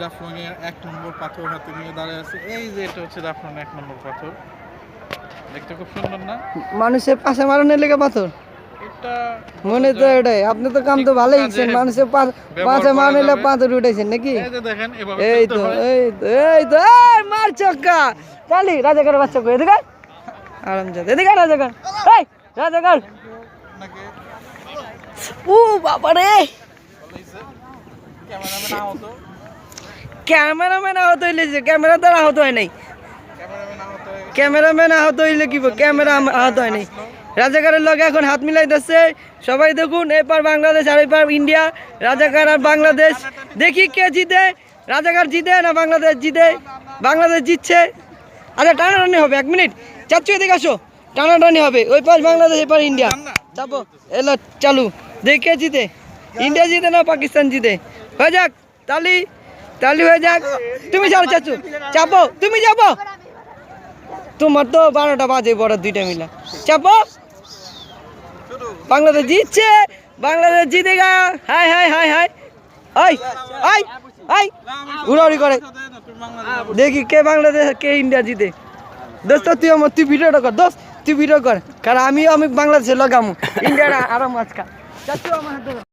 জাফলংয়ে 1 নম্বর পাথর হাতে নিয়ে দাঁড়িয়ে আছে। এই যে এটা হচ্ছে জাফলং 1 নম্বর পাথর। দেখতে খুব সুন্দর না? মানুষের পাশে মারানোর লেগে পাথর এটা মনে তো এটাই। আপনি তো কাম তো ভালোই করছেন, মানুষের পাশে মারানোর পাথর উঠেছেন নাকি? এই যে দেখেন এভাবে এই তো মার চক্কা চালি রাজাকার বাচ্চা কই এদিকে আরামজাদা এদিকে রাজাকার এই রাজাকার নাকি ও বাবা রে ক্যামেরাম্যান আহত। ক্যামেরাম্যান আহত হইলে যে ক্যামেরা দ্বারা আহত হয় নাই। ক্যামেরাম্যান আহত হইলে কি ক্যামেরা আহত হয় নাই। রাজাকারের লগে এখন হাত মিলাইতেছে সবাই। দেখুন এপার বাংলাদেশ আর এপার ইন্ডিয়া, রাজাকার আর বাংলাদেশ। দেখি কে জিতে, রাজাকার জিতে না বাংলাদেশ জিতে। বাংলাদেশ জিতছে। আচ্ছা টানাটানি হবে, 1 মিনিট চাচ্ছু এদিকে আসো, টানাটানি হবে। ওই পাশ বাংলাদেশ এপার ইন্ডিয়া, চাপো এলো চালু। দেখি কে জিতে, ইন্ডিয়া জিতে না পাকিস্তান জিতে। হয়ে যাক তালি, তালি হয়ে যাক। তুমি যাও চাচ্ছু, চাপো তুমি যাবো। তোমার তো 12টা বাজে বড় 2টা মিলা। চাপো, বাংলাদেশ জিতছে, বাংলাদেশ জিতে গা। হাই হাই হাই হাই আই আই আই উড়াউড়ি করে। দেখি কে বাংলাদেশ কে ইন্ডিয়া জিতে। দোস্ত তুই ভিডিওটা কর, দোস্ত তুই ভিডিও কর, কারণ আমি বাংলাদেশে লাগামু ইন্ডিয়ার আরাম আজকা। চাচ্ছু আমার হাতে